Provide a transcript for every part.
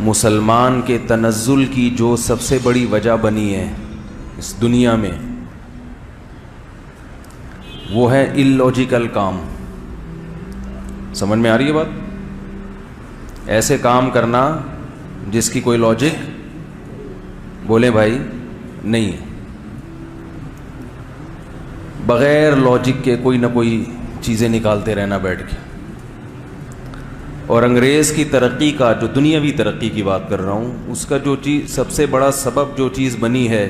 مسلمان کے تنزل کی جو سب سے بڑی وجہ بنی ہے اس دنیا میں، وہ ہے illogical کام. سمجھ میں آ رہی ہے بات؟ ایسے کام کرنا جس کی کوئی لاجک بولے بھائی نہیں ہے، بغیر لاجک کے کوئی نہ کوئی چیزیں نکالتے رہنا بیٹھ کے. اور انگریز کی ترقی کا، جو دنیاوی ترقی کی بات کر رہا ہوں، اس کا جو چیز سب سے بڑا سبب جو چیز بنی ہے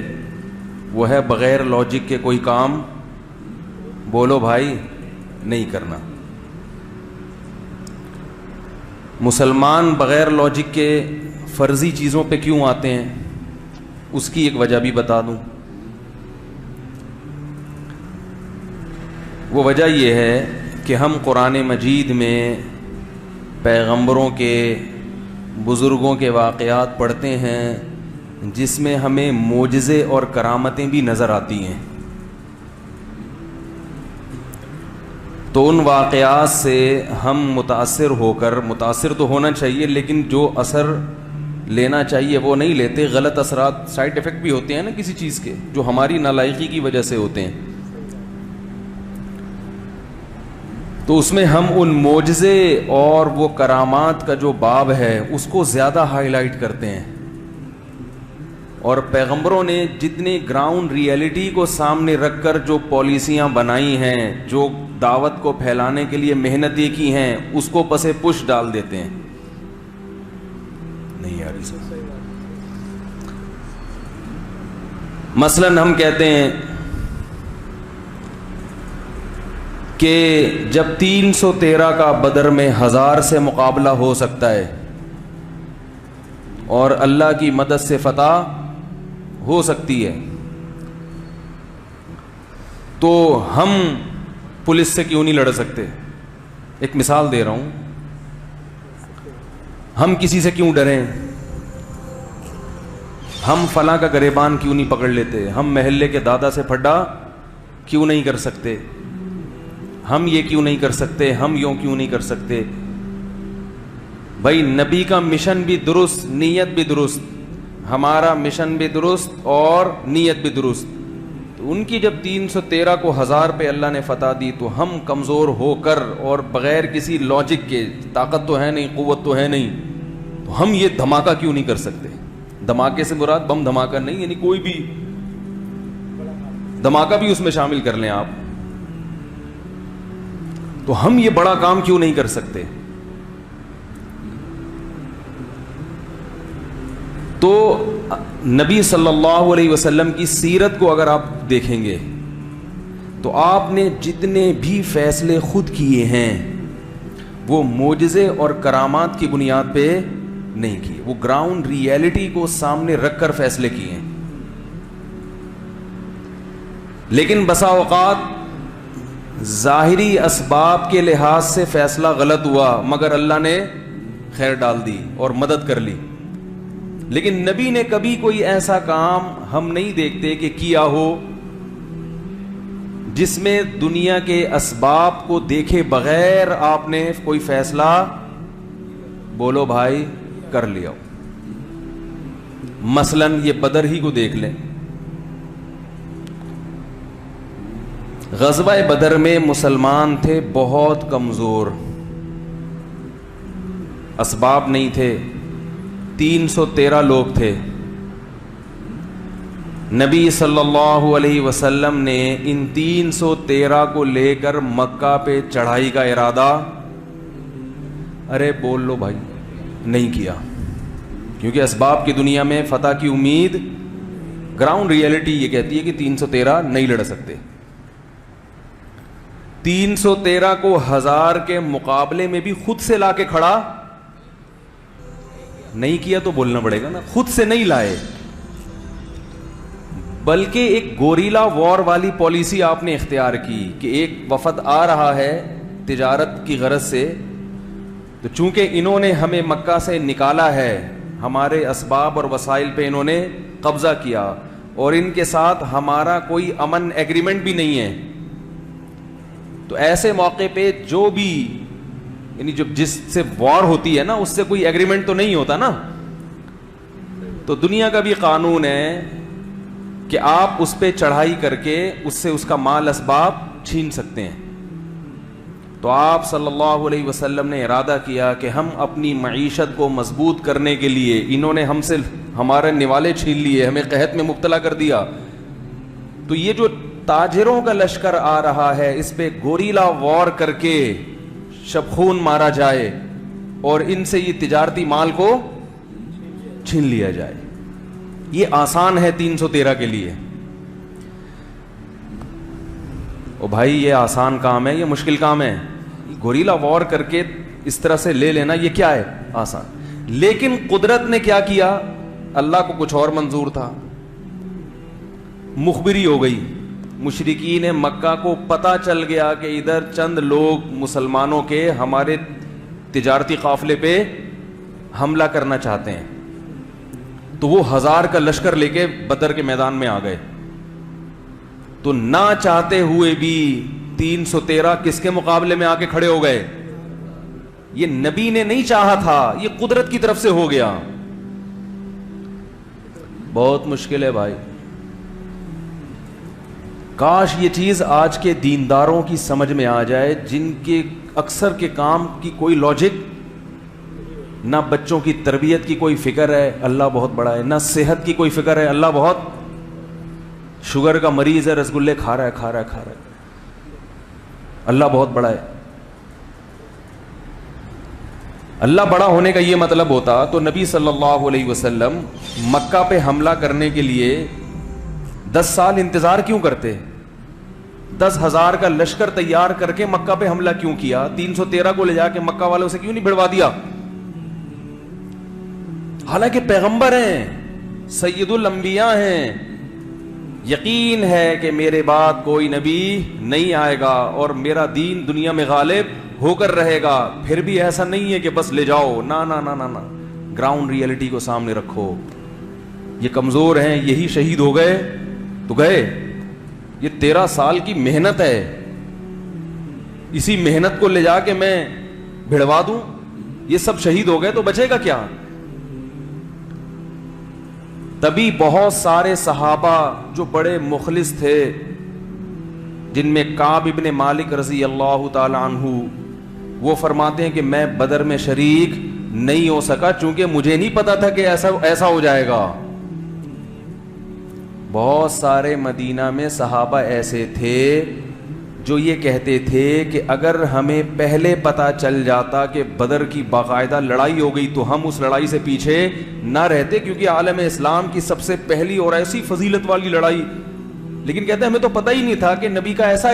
وہ ہے بغیر لاجک کے کوئی کام بولو بھائی نہیں کرنا. مسلمان بغیر لاجک کے فرضی چیزوں پہ کیوں آتے ہیں، اس کی ایک وجہ بھی بتا دوں. وہ وجہ یہ ہے کہ ہم قرآن مجید میں پیغمبروں کے، بزرگوں کے واقعات پڑھتے ہیں جس میں ہمیں معجزے اور کرامتیں بھی نظر آتی ہیں. تو ان واقعات سے ہم متاثر ہو کر، متاثر تو ہونا چاہیے لیکن جو اثر لینا چاہیے وہ نہیں لیتے. غلط اثرات، سائیڈ ایفیکٹ بھی ہوتے ہیں نا کسی چیز کے، جو ہماری نالائقی کی وجہ سے ہوتے ہیں. تو اس میں ہم ان معجزے اور وہ کرامات کا جو باب ہے اس کو زیادہ ہائی لائٹ کرتے ہیں. اور پیغمبروں نے جتنے گراؤنڈ ریئلٹی کو سامنے رکھ کر جو پالیسیاں بنائی ہیں، جو دعوت کو پھیلانے کے لیے محنتیں کی ہیں، اس کو پسے پش ڈال دیتے ہیں. نہیں یار سر، مثلاً ہم کہتے ہیں کہ جب 313 کا بدر میں 1000 سے مقابلہ ہو سکتا ہے اور اللہ کی مدد سے فتح ہو سکتی ہے، تو ہم پولیس سے کیوں نہیں لڑ سکتے؟ ایک مثال دے رہا ہوں. ہم کسی سے کیوں ڈریں؟ ہم فلاں کا گریبان کیوں نہیں پکڑ لیتے؟ ہم محلے کے دادا سے پھڈا کیوں نہیں کر سکتے؟ ہم یہ کیوں نہیں کر سکتے؟ ہم یوں کیوں نہیں کر سکتے؟ بھائی نبی کا مشن بھی درست، نیت بھی درست، ہمارا مشن بھی درست اور نیت بھی درست. تو ان کی جب 313 کو 1000 پہ اللہ نے فتح دی تو ہم کمزور ہو کر اور بغیر کسی لاجک کے، طاقت تو ہے نہیں، قوت تو ہے نہیں، تو ہم یہ دھماکہ کیوں نہیں کر سکتے؟ دھماکے سے مراد بم دھماکہ نہیں، یعنی کوئی بھی دھماکہ بھی اس میں شامل کر لیں آپ. تو ہم یہ بڑا کام کیوں نہیں کر سکتے؟ تو نبی صلی اللہ علیہ وسلم کی سیرت کو اگر آپ دیکھیں گے تو آپ نے جتنے بھی فیصلے خود کیے ہیں وہ معجزے اور کرامات کی بنیاد پہ نہیں کیے، وہ گراؤنڈ ریئلٹی کو سامنے رکھ کر فیصلے کیے ہیں. لیکن بسا اوقات ظاہری اسباب کے لحاظ سے فیصلہ غلط ہوا مگر اللہ نے خیر ڈال دی اور مدد کر لی. لیکن نبی نے کبھی کوئی ایسا کام ہم نہیں دیکھتے کہ کیا ہو جس میں دنیا کے اسباب کو دیکھے بغیر آپ نے کوئی فیصلہ بولو بھائی کر لیا. مثلاً یہ بدر ہی کو دیکھ لیں. غزوہ بدر میں مسلمان تھے بہت کمزور، اسباب نہیں تھے، 313 لوگ تھے. نبی صلی اللہ علیہ وسلم نے ان 313 کو لے کر مکہ پہ چڑھائی کا ارادہ، ارے بول لو بھائی، نہیں کیا. کیونکہ اسباب کی دنیا میں فتح کی امید، گراؤنڈ ریئلٹی یہ کہتی ہے کہ 313 نہیں لڑ سکتے. 313 کو 1000 کے مقابلے میں بھی خود سے لا کے کھڑا نہیں کیا تو بولنا پڑے گا نا، خود سے نہیں لائے، بلکہ ایک گوریلا وار والی پالیسی آپ نے اختیار کی کہ ایک وفد آ رہا ہے تجارت کی غرض سے، تو چونکہ انہوں نے ہمیں مکہ سے نکالا ہے، ہمارے اسباب اور وسائل پہ انہوں نے قبضہ کیا اور ان کے ساتھ ہمارا کوئی امن ایگریمنٹ بھی نہیں ہے، تو ایسے موقع پہ جو بھی، یعنی جس سے وار ہوتی ہے نا اس سے کوئی ایگریمنٹ تو نہیں ہوتا نا، تو دنیا کا بھی قانون ہے کہ آپ اس پہ چڑھائی کر کے اس سے اس کا مال اسباب چھین سکتے ہیں. تو آپ صلی اللہ علیہ وسلم نے ارادہ کیا کہ ہم اپنی معیشت کو مضبوط کرنے کے لیے, انہوں نے ہم سے ہمارے نوالے چھین لیے, ہمیں قحط میں مبتلا کر دیا, تو یہ جو تاجروں کا لشکر آ رہا ہے اس پہ گوریلا وار کر کے شبخون مارا جائے اور ان سے یہ تجارتی مال کو چھین لیا جائے. یہ آسان ہے 313 کے لیے. او بھائی یہ آسان کام ہے, یہ مشکل کام ہے. گوریلا وار کر کے اس طرح سے لے لینا یہ کیا ہے؟ آسان. لیکن قدرت نے کیا کیا, اللہ کو کچھ اور منظور تھا. مخبری ہو گئی, مشرکین مکہ کو پتہ چل گیا کہ ادھر چند لوگ مسلمانوں کے ہمارے تجارتی قافلے پہ حملہ کرنا چاہتے ہیں. تو وہ 1000 کا لشکر لے کے بدر کے میدان میں آ گئے. تو نہ چاہتے ہوئے بھی 313 کس کے مقابلے میں آ کے کھڑے ہو گئے؟ یہ نبی نے نہیں چاہا تھا, یہ قدرت کی طرف سے ہو گیا. بہت مشکل ہے بھائی. کاش یہ چیز آج کے دینداروں کی سمجھ میں آ جائے, جن کے اکثر کے کام کی کوئی لاجک, نہ بچوں کی تربیت کی کوئی فکر ہے, اللہ بہت بڑا ہے, نہ صحت کی کوئی فکر ہے, اللہ بہت, شوگر کا مریض ہے رسگلے کھا رہا ہے, اللہ بہت بڑا ہے. اللہ بڑا ہونے کا یہ مطلب ہوتا تو نبی صلی اللہ علیہ وسلم مکہ پہ حملہ کرنے کے لیے 10 سال انتظار کیوں کرتے؟ 10,000 کا لشکر تیار کر کے مکہ پہ حملہ کیوں کیا؟ 313 کو لے جا کے مکہ والوں سے کیوں نہیں بھڑوا دیا؟ حالانکہ پیغمبر ہیں, سید الانبیاء ہیں, یقین ہے کہ میرے بعد کوئی نبی نہیں آئے گا اور میرا دین دنیا میں غالب ہو کر رہے گا. پھر بھی ایسا نہیں ہے کہ بس لے جاؤ, نا نا نا نا نا, گراؤنڈ ریئلٹی کو سامنے رکھو. یہ کمزور ہیں, یہی شہید ہو گئے تو گئے. یہ 13 سال کی محنت ہے, اسی محنت کو لے جا کے میں بھڑوا دوں, یہ سب شہید ہو گئے تو بچے گا کیا؟ تبھی بہت سارے صحابہ جو بڑے مخلص تھے, جن میں کعب ابن مالک رضی اللہ تعالی عنہ, وہ فرماتے ہیں کہ میں بدر میں شریک نہیں ہو سکا چونکہ مجھے نہیں پتا تھا کہ ایسا ہو جائے گا. بہت سارے مدینہ میں صحابہ ایسے تھے جو یہ کہتے تھے کہ اگر ہمیں پہلے پتا چل جاتا کہ بدر کی باقاعدہ لڑائی ہو گئی تو ہم اس لڑائی سے پیچھے نہ رہتے, کیونکہ عالم اسلام کی سب سے پہلی اور ایسی فضیلت والی لڑائی. لیکن کہتے ہیں ہمیں تو پتہ ہی نہیں تھا کہ نبی کا ایسا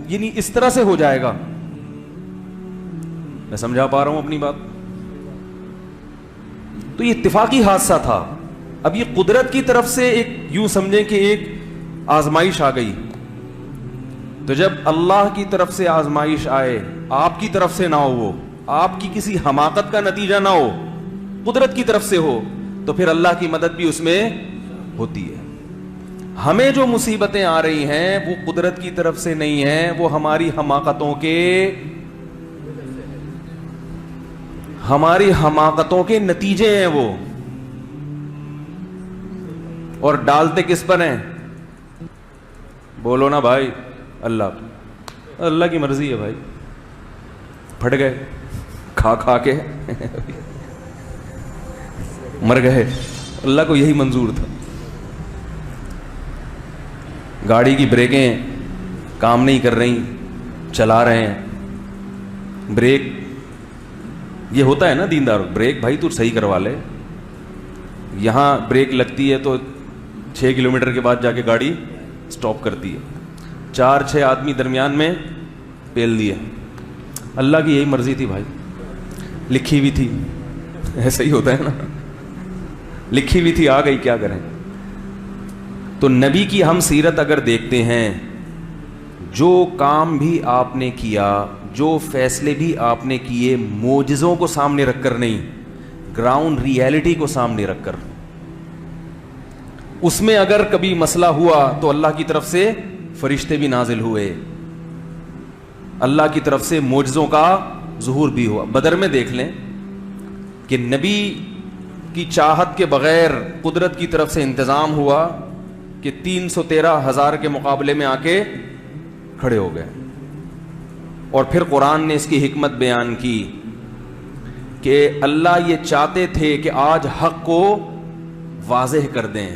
یعنی اس طرح سے ہو جائے گا. میں سمجھا پا رہا ہوں اپنی بات؟ تو یہ اتفاقی حادثہ تھا. اب یہ قدرت کی طرف سے ایک یوں سمجھیں کہ ایک آزمائش آ گئی. تو جب اللہ کی طرف سے آزمائش آئے, آپ کی طرف سے نہ ہو, وہ آپ کی کسی حماقت کا نتیجہ نہ ہو, قدرت کی طرف سے ہو, تو پھر اللہ کی مدد بھی اس میں ہوتی ہے. ہمیں جو مصیبتیں آ رہی ہیں وہ قدرت کی طرف سے نہیں ہیں, وہ ہماری حماقتوں کے نتیجے ہیں وہ. اور ڈالتے کس پر ہیں؟ بولو نا بھائی, اللہ کی مرضی ہے بھائی. پھٹ گئے کھا کے مر گئے, اللہ کو یہی منظور تھا. گاڑی کی بریکیں کام نہیں کر رہی, چلا رہے ہیں, بریک یہ ہوتا ہے نا دیندار, بریک بھائی تو صحیح کروا لے. یہاں بریک لگتی ہے تو 6 کلومیٹر کے بعد جا کے گاڑی سٹاپ کرتی ہے. 4-6 آدمی درمیان میں پیل دیے. اللہ کی یہی مرضی تھی بھائی, لکھی ہوئی تھی, ایسا ہی ہوتا ہے نا, لکھی ہوئی تھی, آ گئی, کیا کریں. تو نبی کی ہم سیرت اگر دیکھتے ہیں, جو کام بھی آپ نے کیا, جو فیصلے بھی آپ نے کیے, معجزوں کو سامنے رکھ کر نہیں, گراؤنڈ ریئلٹی کو سامنے رکھ کر. اس میں اگر کبھی مسئلہ ہوا تو اللہ کی طرف سے فرشتے بھی نازل ہوئے, اللہ کی طرف سے معجزوں کا ظہور بھی ہوا. بدر میں دیکھ لیں کہ نبی کی چاہت کے بغیر قدرت کی طرف سے انتظام ہوا کہ 313,000 کے مقابلے میں آ کے کھڑے ہو گئے. اور پھر قرآن نے اس کی حکمت بیان کی کہ اللہ یہ چاہتے تھے کہ آج حق کو واضح کر دیں,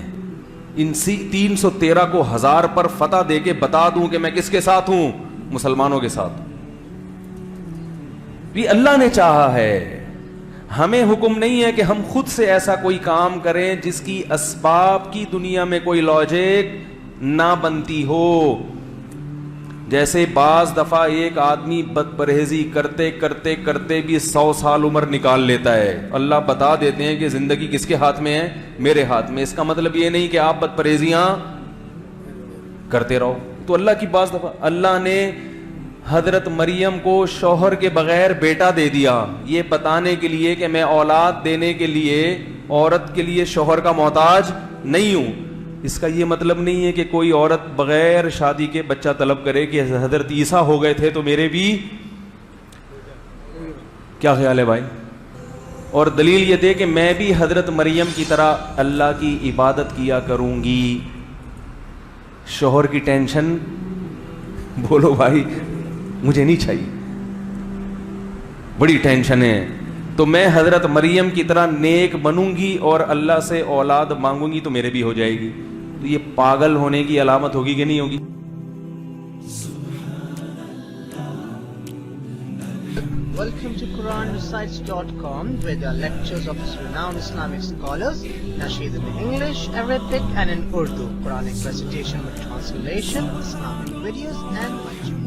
ان 313 کو 1000 پر فتح دے کے بتا دوں کہ میں کس کے ساتھ ہوں, مسلمانوں کے ساتھ. بھی اللہ نے چاہا ہے, ہمیں حکم نہیں ہے کہ ہم خود سے ایسا کوئی کام کریں جس کی اسباب کی دنیا میں کوئی لاجک نہ بنتی ہو. جیسے بعض دفعہ ایک آدمی بد پرہیزی کرتے کرتے کرتے بھی 100 سال عمر نکال لیتا ہے, اللہ بتا دیتے ہیں کہ زندگی کس کے ہاتھ میں ہے, میرے ہاتھ میں. اس کا مطلب یہ نہیں کہ آپ بد پرہیزیاں کرتے رہو. تو اللہ کی بعض دفعہ اللہ نے حضرت مریم کو شوہر کے بغیر بیٹا دے دیا, یہ بتانے کے لیے کہ میں اولاد دینے کے لیے عورت کے لیے شوہر کا محتاج نہیں ہوں. اس کا یہ مطلب نہیں ہے کہ کوئی عورت بغیر شادی کے بچہ طلب کرے کہ حضرت عیسیٰ ہو گئے تھے تو میرے بھی. کیا خیال ہے بھائی؟ اور دلیل یہ دے کہ میں بھی حضرت مریم کی طرح اللہ کی عبادت کیا کروں گی. شوہر کی ٹینشن بولو بھائی مجھے نہیں چاہیے, بڑی ٹینشن ہے. تو میں حضرت مریم کی طرح نیک بنوں گی اور اللہ سے اولاد مانگوں گی تو میرے بھی ہو جائے گی. تو یہ پاگل ہونے کی علامت ہوگی کہ نہیں ہوگی؟ Welcome to QuranRecites.com, where there are lectures of renowned Islamic scholars, nasheed in English, Arabic and in Urdu, Quranic recitation with translation, Islamic videos and much more.